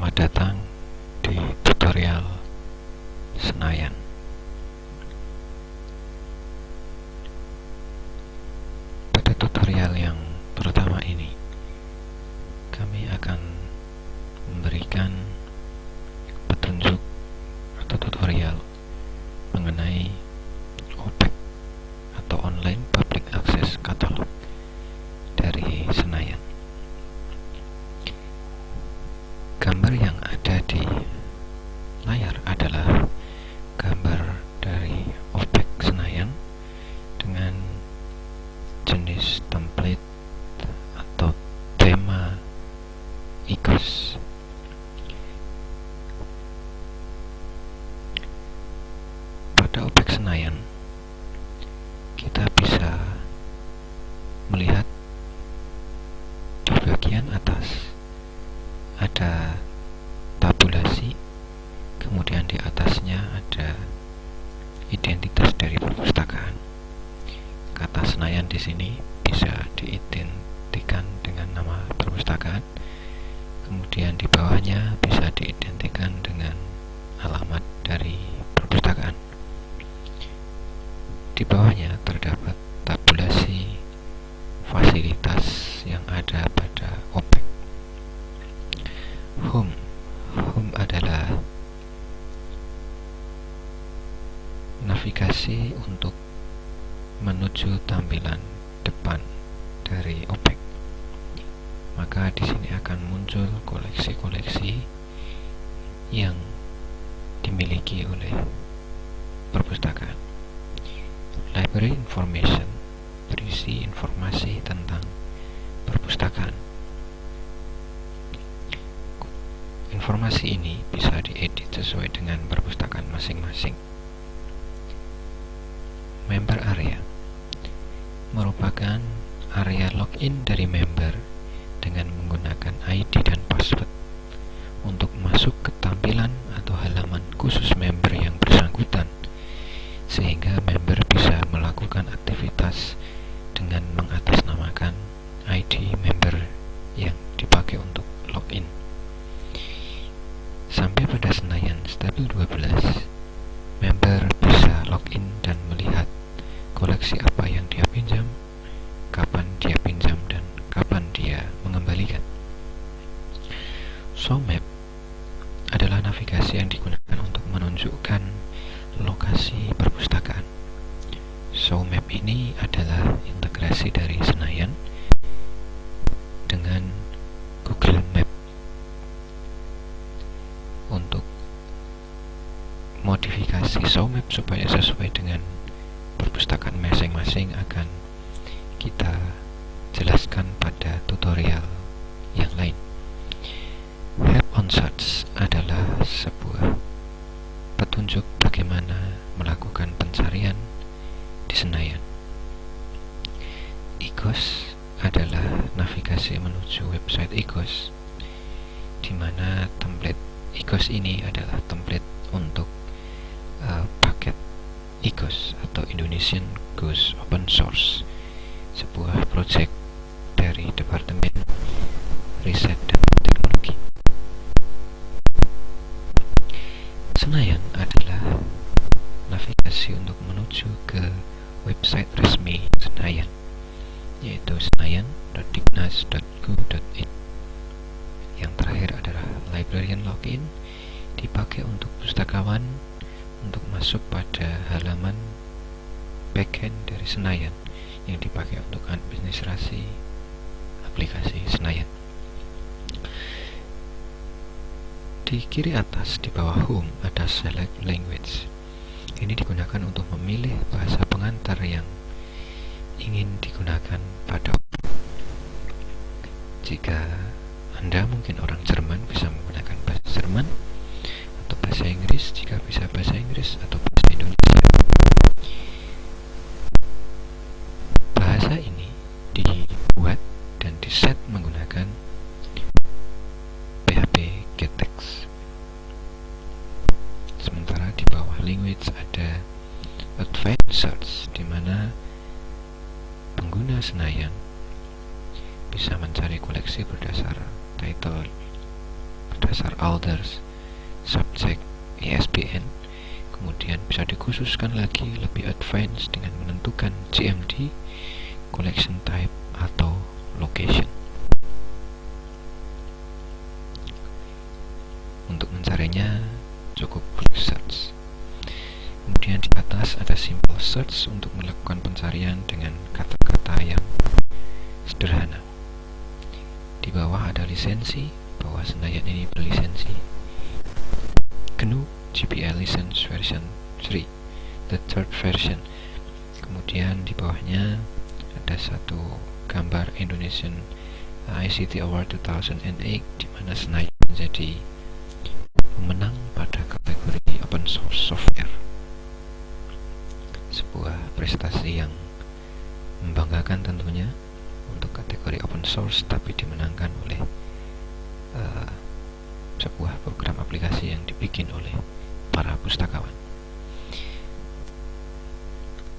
Selamat datang di tutorial Senayan. Pada tutorial yang pertama ini, kami akan memberikan petunjuk atau tutorial mengenai OPAC atau Online Public Access Catalog dari Senayan. Gambar yang ada di layar adalah gambar dari OPAC Senayan dengan jenis template atau tema IGOS. Pada OPAC Senayan, kita bisa melihat di bagian atas ada tabulasi, kemudian di atasnya ada identitas dari perpustakaan. Kata Senayan di sini bisa diidentikan dengan nama perpustakaan, kemudian di bawahnya bisa diidentikan dengan alamat dari perpustakaan. Di bawahnya terdapat tabulasi fasilitas yang ada pada OPAC. Home adalah navigasi untuk menuju tampilan depan dari OPAC. Maka di sini akan muncul koleksi-koleksi yang dimiliki oleh perpustakaan. Library information berisi informasi tentang perpustakaan. Informasi ini bisa diedit sesuai dengan perpustakaan masing-masing. Member area merupakan area login dari member dengan menggunakan ID dan password untuk masuk ke tampilan atau halaman khusus member yang bersangkutan, sehingga member bisa melakukan aktivitas dengan mengatasnamakan ID member yang dipakai untuk login. Sampai pada Senayan Stabil 12, member bisa login dan melihat koleksi apa yang dia pinjam, kapan dia pinjam, dan kapan dia mengembalikan. Show Map adalah navigasi yang digunakan untuk menunjukkan lokasi perpustakaan. Show Map ini adalah integrasi dari Senayan dengan Google Map. Untuk modifikasi Show Map supaya sesuai dengan perpustakaan masing-masing akan kita jelaskan pada tutorial yang lain. Help on Search adalah sebuah petunjuk bagaimana melakukan pencarian di Senayan. IGOS adalah navigasi menuju website IGOS, di mana template IGOS ini adalah template untuk paket IGOS atau Indonesian Ghost Open Source, sebuah proyek dari Departemen Riset dan Teknologi. Senayan adalah navigasi untuk menuju ke website resmi Senayan, yaitu senayan.dignas.go.id. Yang terakhir adalah librarian login, dipakai untuk pustakawan untuk masuk pada halaman backend dari Senayan yang dipakai untuk administrasi aplikasi Senayan. Di kiri atas di bawah home ada select language. Ini digunakan untuk memilih bahasa pengantar yang ingin digunakan pada jika Anda mungkin orang Jerman, bisa menggunakan bahasa Jerman, atau bahasa Inggris jika bisa bahasa Inggris, atau bahasa Indonesia. Bahasa ini dibuat dan diset menggunakan PHP GetText. Sementara di bawah language ada Advanced Search, di mana pengguna Senayan bisa mencari koleksi berdasar title berdasar Alders, subject, ISBN. Kemudian bisa dikhususkan lagi lebih advance dengan menentukan GMD, collection type, atau location. Untuk mencarinya cukup klik search. Kemudian di atas ada simple search untuk melakukan pencarian dengan kata-kata yang sederhana. Di bawah ada lisensi, bahwa Senayan ini berlisensi GNU GPL License version 3, the third version. Kemudian di bawahnya ada satu gambar Indonesian ICT Award 2008 di mana Senayan menjadi pemenang pada kategori open source software. Sebuah prestasi yang membanggakan tentunya untuk kategori open source, tapi dimenangkan oleh sebuah program aplikasi yang dibikin oleh para pustakawan.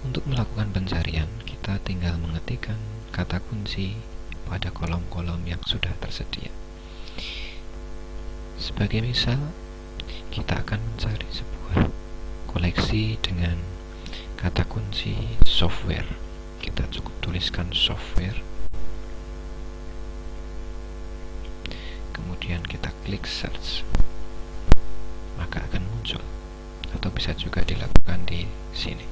Untuk melakukan pencarian, kita tinggal mengetikkan kata kunci pada kolom-kolom yang sudah tersedia. Sebagai misal, kita akan mencari sebuah koleksi dengan kata kunci software. Kita cukup tuliskan software, kemudian kita klik search, maka akan muncul, atau bisa juga dilakukan di sini.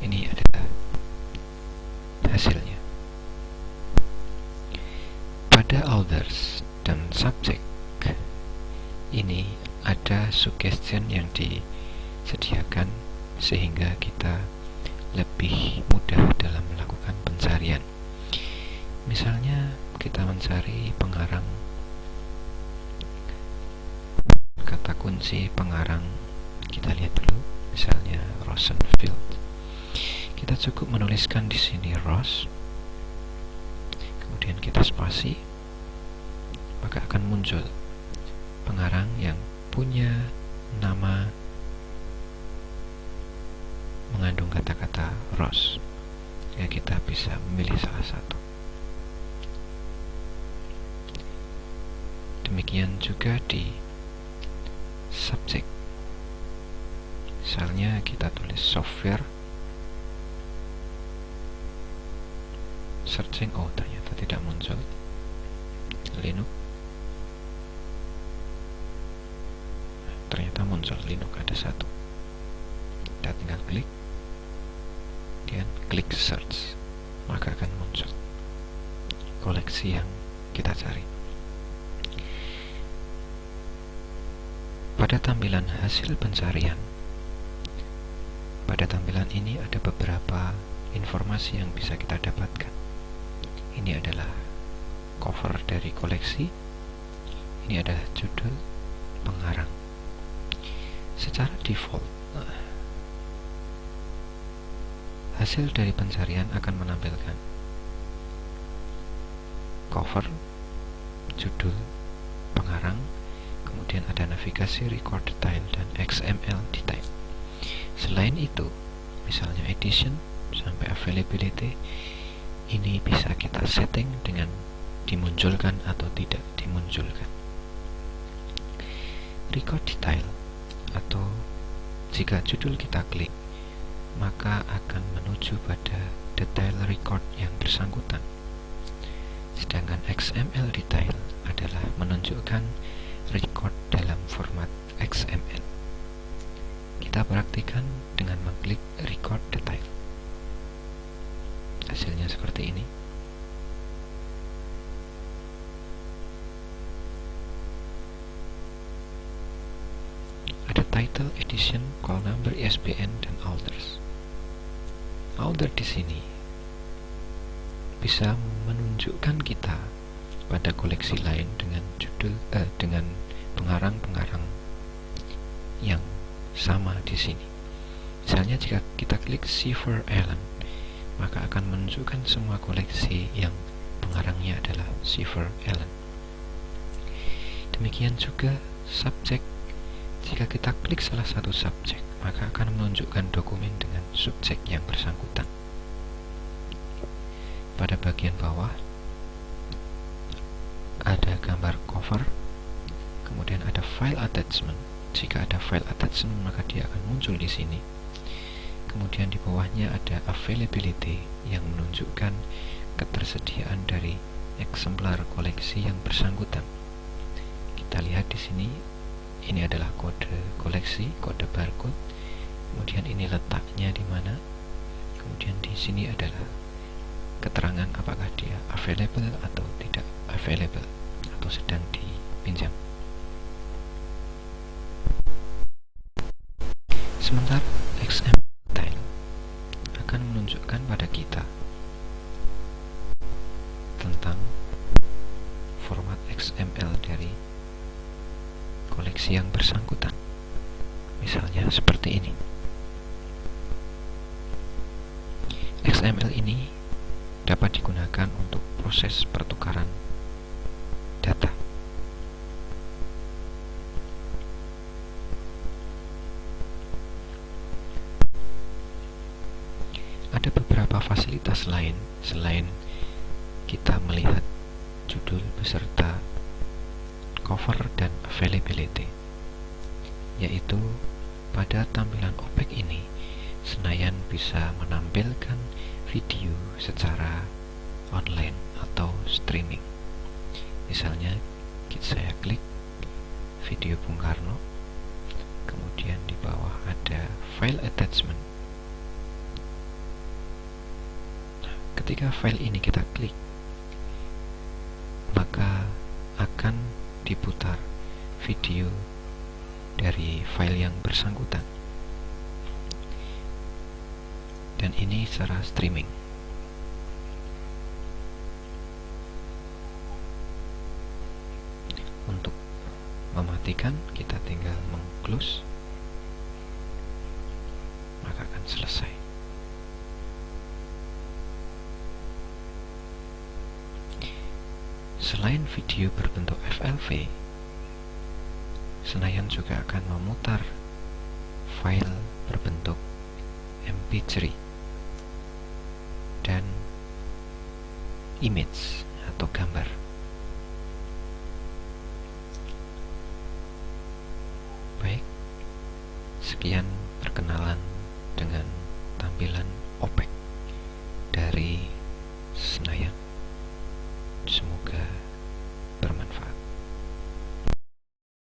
Ini adalah hasilnya. Pada Alders dan subject ini ada suggestion yang disediakan sehingga kita lebih mudah dalam melakukan pencarian. Misalnya kita mencari pengarang, kata kunci pengarang, kita lihat dulu, misalnya Rosenfield. Kita cukup menuliskan di sini Ross, kemudian kita spasi, maka akan muncul pengarang yang punya nama mengandung kata-kata Ross. Ya, kita bisa memilih salah satu. Demikian juga di subject. Misalnya kita tulis software, searching, oh ternyata tidak muncul. Linux, ternyata muncul Linux, ada satu. Kita tinggal klik, kemudian klik search, maka akan muncul koleksi yang kita cari. Pada tampilan hasil pencarian, pada tampilan ini ada beberapa informasi yang bisa kita dapatkan. Ini adalah cover dari koleksi, ini adalah judul, pengarang. Secara default, hasil dari pencarian akan menampilkan cover, judul, pengarang, kemudian ada navigasi, record detail, dan XML detail. Selain itu, misalnya edition sampai availability, ini bisa kita setting dengan dimunculkan atau tidak dimunculkan. Record detail, atau jika judul kita klik, maka akan menuju pada detail record yang bersangkutan. Sedangkan XML detail adalah menunjukkan record dalam format XML. Kita praktikan dengan mengklik record detail. Hasilnya seperti ini. Ada title, edition, call number, ISBN, dan Alders. Alder di sini bisa menunjukkan kita pada koleksi lain dengan judul dengan pengarang-pengarang yang sama di sini. Misalnya jika kita klik Seaver Allen, maka akan menunjukkan semua koleksi yang pengarangnya adalah Seaver Allen. Demikian juga subjek. Jika kita klik salah satu subjek, maka akan menunjukkan dokumen dengan subjek yang bersangkutan. pada bagian bawah ada gambar cover, kemudian ada file attachment. Jika ada file attachment maka dia akan muncul di sini. Kemudian di bawahnya ada availability yang menunjukkan ketersediaan dari eksemplar koleksi yang bersangkutan. Kita lihat di sini, ini adalah kode koleksi, kode barcode. Kemudian ini letaknya di mana. Kemudian di sini adalah keterangan apakah dia available atau tidak available atau sedang dipinjam. Sementara XML style akan menunjukkan pada kita tentang format XML dari koleksi yang bersangkutan. Misalnya seperti ini. XML ini dapat digunakan untuk proses pertukaran data. Ada beberapa fasilitas lain selain kita melihat judul beserta cover dan availability, yaitu pada tampilan objek ini Senayan bisa menampilkan video secara online atau streaming. Misalnya saya klik video Bung Karno, kemudian di bawah ada file attachment. Nah, ketika file ini kita klik, maka akan diputar video dari file yang bersangkutan, dan ini secara streaming. Untuk mematikan, kita tinggal meng-close, maka akan selesai. Selain video berbentuk FLV, Senayan juga akan memutar file berbentuk MP3 dan image atau gambar. Baik, sekian perkenalan dengan tampilan